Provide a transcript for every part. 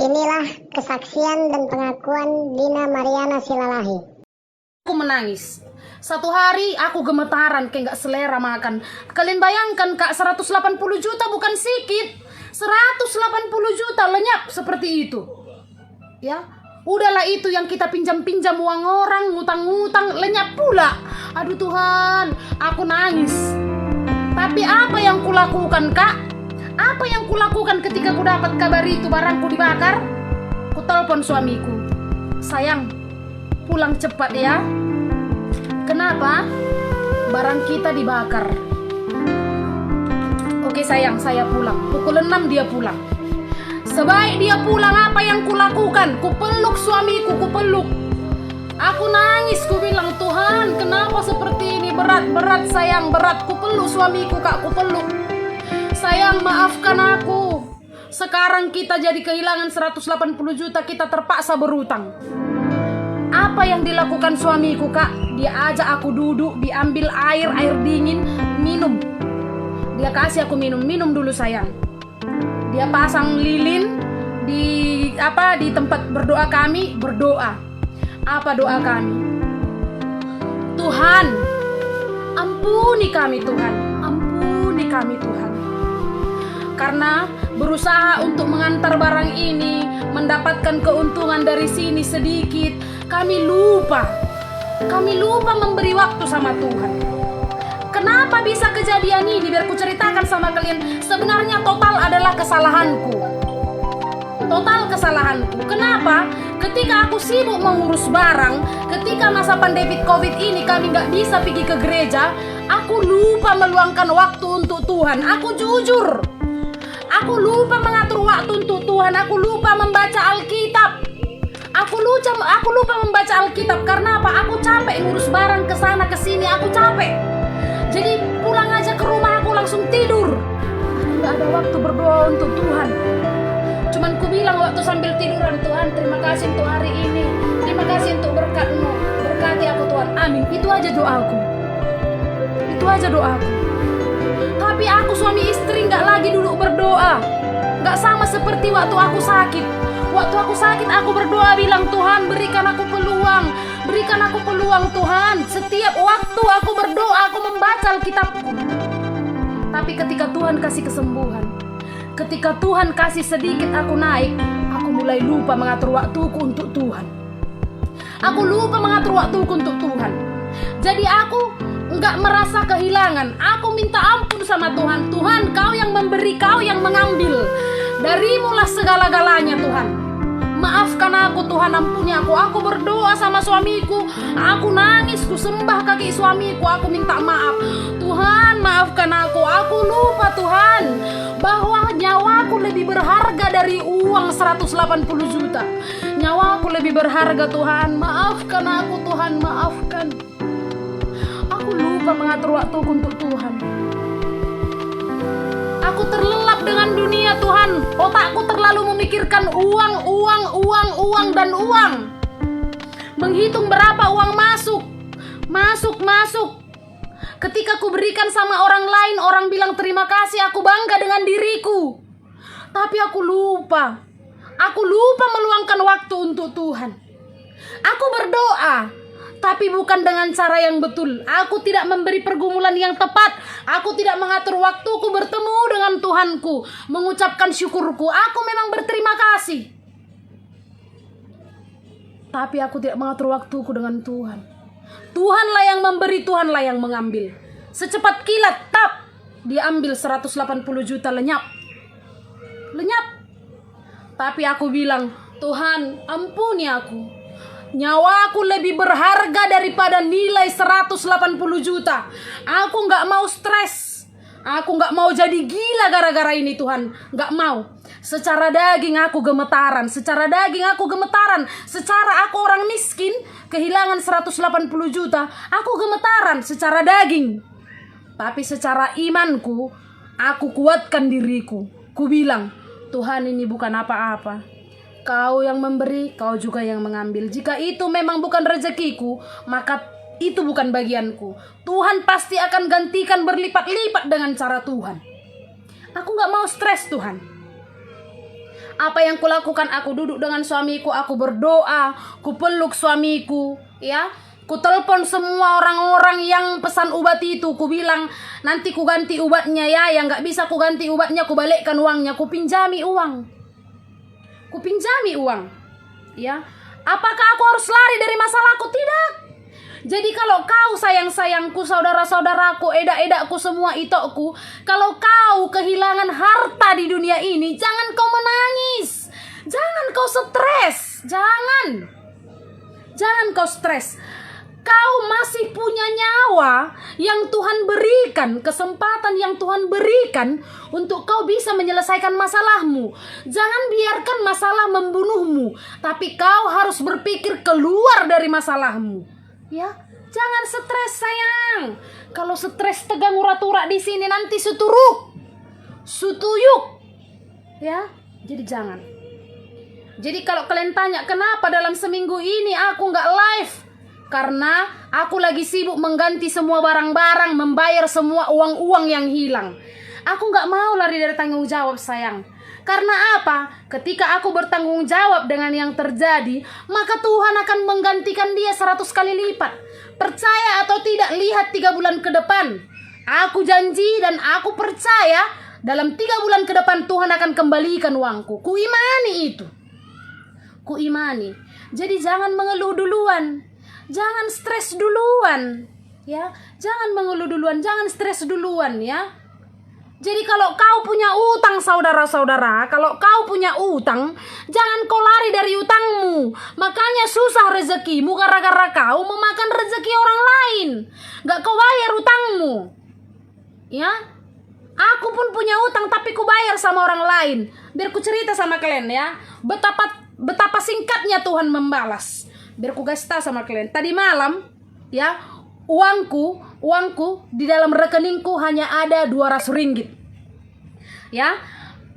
Inilah kesaksian dan pengakuan Dina Mariana Silalahi. Aku menangis. Satu hari aku gemetaran kayak gak selera makan. Kalian bayangkan Kak, 180 juta bukan sedikit. 180 juta lenyap seperti itu. Ya, udahlah itu yang kita pinjam-pinjam uang orang, ngutang-ngutang, lenyap pula. Aduh Tuhan, aku nangis. Tapi apa yang kulakukan Kak? Apa yang kulakukan ketika ku dapat kabar itu barangku dibakar? Ku telepon suamiku. Sayang, pulang cepat ya. Kenapa? Barang kita dibakar. Oke sayang, saya pulang. Pukul 6 dia pulang. Sebaik dia pulang, apa yang kulakukan? Ku peluk suamiku, ku peluk. Aku nangis, ku bilang, Tuhan, kenapa seperti ini? Berat sayang, berat. Ku peluk suamiku Kak, ku peluk. Sayang, maafkan aku. Sekarang kita jadi kehilangan 180 juta, kita terpaksa berutang. Apa yang dilakukan suamiku Kak? Dia ajak aku duduk, diambil air dingin, minum. Dia kasih aku minum dulu sayang. Dia pasang lilin di tempat berdoa kami, berdoa. Apa doa kami? Tuhan, ampuni kami Tuhan, ampuni kami Tuhan. Karena berusaha untuk mengantar barang ini, mendapatkan keuntungan dari sini sedikit, kami lupa memberi waktu sama Tuhan. Kenapa bisa kejadian ini? Biar ku ceritakan sama kalian. Sebenarnya total adalah kesalahanku. Kenapa? Ketika aku sibuk mengurus barang, ketika masa pandemi COVID ini kami gak bisa pergi ke gereja, aku lupa meluangkan waktu untuk Tuhan. Aku jujur, aku lupa mengatur waktu untuk Tuhan. Aku lupa membaca Alkitab. Aku lupa membaca Alkitab. Karena apa? Aku capek ngurus barang kesana kesini. Aku capek. Jadi pulang aja ke rumah aku langsung tidur. Aku gak ada waktu berdoa untuk Tuhan. Cuman ku bilang waktu sambil tiduran, Tuhan terima kasih untuk hari ini. Terima kasih untuk berkat-Mu. Berkati aku Tuhan. Amin. Itu aja doaku. Tapi aku suami istri gak lagi duduk berdoa. Gak sama seperti waktu aku sakit. Waktu aku sakit aku berdoa bilang, Tuhan berikan aku peluang. Berikan aku peluang Tuhan. Setiap waktu aku berdoa, aku membaca Alkitabku. Tapi ketika Tuhan kasih kesembuhan, ketika Tuhan kasih sedikit aku naik, aku mulai lupa mengatur waktuku untuk Tuhan. Aku lupa mengatur waktuku untuk Tuhan. Jadi aku enggak merasa kehilangan. Aku minta ampun sama Tuhan. Tuhan, Kau yang memberi, Kau yang mengambil. Darimulah segala-galanya Tuhan. Maafkan aku Tuhan, ampuni aku. Aku berdoa sama suamiku. Aku nangis, ku sembah kaki suamiku. Aku minta maaf. Tuhan, maafkan aku. Aku lupa Tuhan, bahwa nyawaku lebih berharga dari uang 180 juta. Nyawaku lebih berharga Tuhan. Maafkan aku Tuhan, maafkan. Aku lupa mengatur waktuku untuk Tuhan. Aku terlelap dengan dunia Tuhan. Otakku terlalu memikirkan uang. Menghitung berapa uang masuk. Ketika ku berikan sama orang lain, orang bilang terima kasih, aku bangga dengan diriku. Tapi aku lupa meluangkan waktu untuk Tuhan. Aku berdoa, tapi bukan dengan cara yang betul. Aku tidak memberi pergumulan yang tepat. Aku tidak mengatur waktuku bertemu dengan Tuhanku, mengucapkan syukurku. Aku memang berterima kasih, tapi aku tidak mengatur waktuku dengan Tuhan. Tuhanlah yang memberi, Tuhanlah yang mengambil. Secepat kilat, tap, diambil 180 juta, lenyap. Tapi aku bilang, Tuhan ampuni aku. Nyawaku lebih berharga daripada nilai 180 juta. Aku gak mau stres. Aku gak mau jadi gila gara-gara ini Tuhan. Gak mau. Secara daging aku gemetaran. Secara aku orang miskin, kehilangan 180 juta. Aku gemetaran secara daging. Tapi secara imanku, aku kuatkan diriku. Ku bilang, Tuhan ini bukan apa-apa. Kau yang memberi, Kau juga yang mengambil. Jika itu memang bukan rezekiku, maka itu bukan bagianku. Tuhan pasti akan gantikan berlipat-lipat dengan cara Tuhan. Aku gak mau stres Tuhan. Apa yang kulakukan? Aku duduk dengan suamiku, aku berdoa, ku peluk suamiku, ya. Ku telepon semua orang-orang yang pesan obat itu, ku bilang nanti ku ganti obatnya ya, yang nggak bisa ku ganti obatnya ku balikkan uangnya, ku pinjami uang, ya. Apakah aku harus lari dari masalahku? Tidak. Jadi kalau kau sayang-sayangku, saudara-saudaraku, edak-edakku, semua itokku, kalau kau kehilangan harta di dunia ini, jangan kau menangis, jangan kau stres, jangan kau stres. Kau masih punya nyawa yang Tuhan berikan, kesempatan yang Tuhan berikan untuk kau bisa menyelesaikan masalahmu. Jangan biarkan masalah membunuhmu, tapi kau harus berpikir keluar dari masalahmu. Ya, jangan stres sayang. Kalau stres tegang urat-urat di sini nanti sutuyuk. Ya, jadi jangan. Jadi kalau kalian tanya kenapa dalam seminggu ini aku nggak live, karena aku lagi sibuk mengganti semua barang-barang, membayar semua uang-uang yang hilang. Aku gak mau lari dari tanggung jawab sayang. Karena apa? Ketika aku bertanggung jawab dengan yang terjadi, maka Tuhan akan menggantikan dia 100 kali lipat. Percaya atau tidak, lihat 3 bulan ke depan. Aku janji dan aku percaya dalam 3 bulan ke depan Tuhan akan kembalikan uangku. Kuimani itu. Kuimani. Jadi jangan mengeluh duluan. Jangan stres duluan, ya. Jangan mengeluh duluan, jangan stres duluan, ya. Jadi kalau kau punya utang, saudara-saudara, kalau kau punya utang, jangan kau lari dari utangmu. Makanya susah rezekimu gara-gara kau memakan rezeki orang lain. Gak kau bayar utangmu, ya. Aku pun punya utang tapi ku bayar sama orang lain. Biar ku cerita sama kalian, ya. Betapa singkatnya Tuhan membalas. Biar ku kasih tahu sama kalian. Tadi malam, ya, uangku di dalam rekeningku hanya ada 200 ringgit. Ya,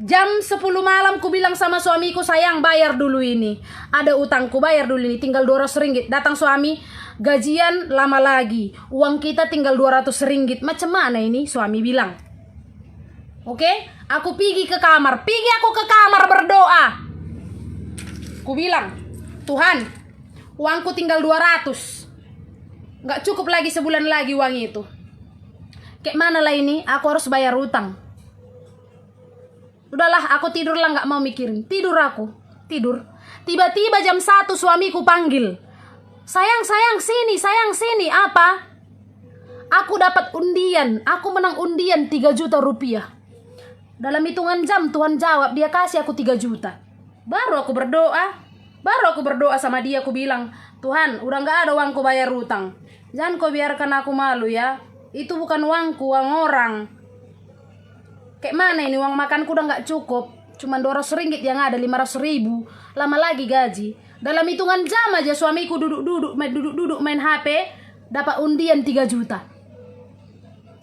jam 10 malam ku bilang sama suamiku, sayang bayar dulu ini. Ada utangku, bayar dulu ini, tinggal 200 ringgit. Datang suami, gajian lama lagi. Uang kita tinggal 200 ringgit. Macam mana ini? Suami bilang. Oke, aku pergi ke kamar berdoa. Ku bilang, Tuhan, uangku tinggal 200. Gak cukup lagi sebulan lagi uang itu. Kayak mana lah ini? Aku harus bayar utang. Udahlah, aku tidur lah, gak mau mikirin. Tidur. Tiba-tiba jam 1 suamiku panggil. Sayang sini. Apa? Aku dapat undian. Aku menang undian 3 juta rupiah. Dalam hitungan jam Tuhan jawab, dia kasih aku 3 juta. Baru aku berdoa sama dia, aku bilang, Tuhan, udah gak ada uangku bayar utang. Jangan kau biarkan aku malu ya. Itu bukan uangku, uang orang. Kayak mana ini, uang makanku udah gak cukup. Cuma 200 ringgit yang ada 500 ribu. Lama lagi gaji. Dalam hitungan jam aja suamiku duduk main HP, dapat undian 3 juta.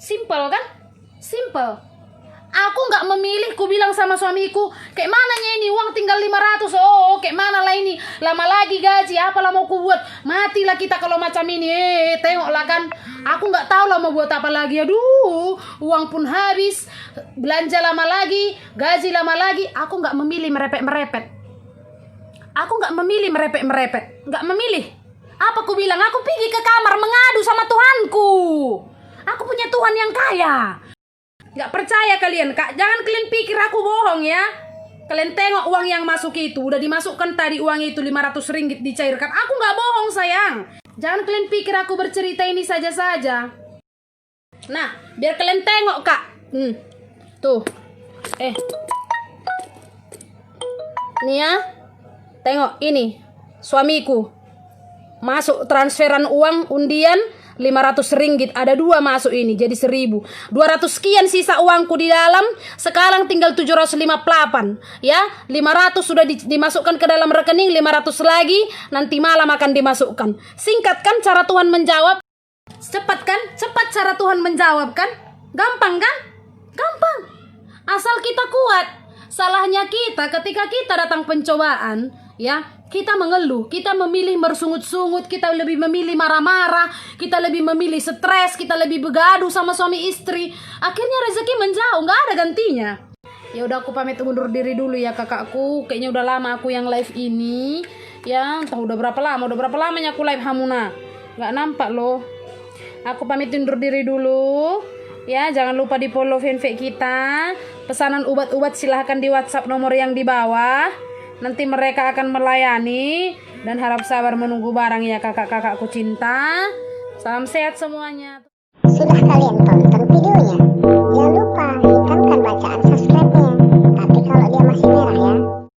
Simple kan? Simple. Aku gak memilih, ku bilang sama suamiku, kayak mananya ini uang tinggal 500. Oh, kayak mana lah ini, lama lagi gaji, apalah mau ku buat. Matilah kita kalau macam ini. Tengoklah kan, aku gak tahu lah mau buat apa lagi. Aduh, uang pun habis, belanja lama lagi, gaji lama lagi. Aku gak memilih merepet-merepet. Gak memilih. Apa ku bilang? Aku pergi ke kamar mengadu sama Tuhanku. Aku punya Tuhan yang kaya. Gak percaya kalian, Kak? Jangan kalian pikir aku bohong ya. Kalian tengok uang yang masuk itu. Udah dimasukkan tadi uang itu 500 ringgit dicairkan. Aku gak bohong sayang. Jangan kalian pikir aku bercerita ini saja-saja. Nah, biar kalian tengok, Kak. Tuh. Nih ya. Tengok ini. Suamiku. Masuk transferan uang undian 500 ringgit, ada 2 masuk ini, jadi 1.000. 200 sekian sisa uangku di dalam. Sekarang tinggal 758. Ya, 500 sudah dimasukkan ke dalam rekening, 500 lagi nanti malam akan dimasukkan. Singkat kan cara Tuhan menjawab? Cepat kan? Cepat cara Tuhan menjawab kan? Gampang kan? Gampang. Asal kita kuat. Salahnya kita ketika kita datang pencobaan, ya, kita mengeluh, kita memilih bersungut-sungut, kita lebih memilih marah-marah, kita lebih memilih stres, kita lebih begaduh sama suami istri. Akhirnya rezeki menjauh, gak ada gantinya. Ya udah aku pamit undur diri dulu ya kakakku. Kayaknya udah lama aku yang live ini. Ya, entah udah berapa lamanya aku live Hamuna. Nggak nampak loh. Aku pamit undur diri dulu. Ya, jangan lupa di follow fanpage kita. Pesanan obat-obat silahkan di WhatsApp nomor yang di bawah. Nanti mereka akan melayani. Dan harap sabar menunggu barang ya kakak-kakakku cinta. Salam sehat semuanya. Sudah kalian tonton videonya?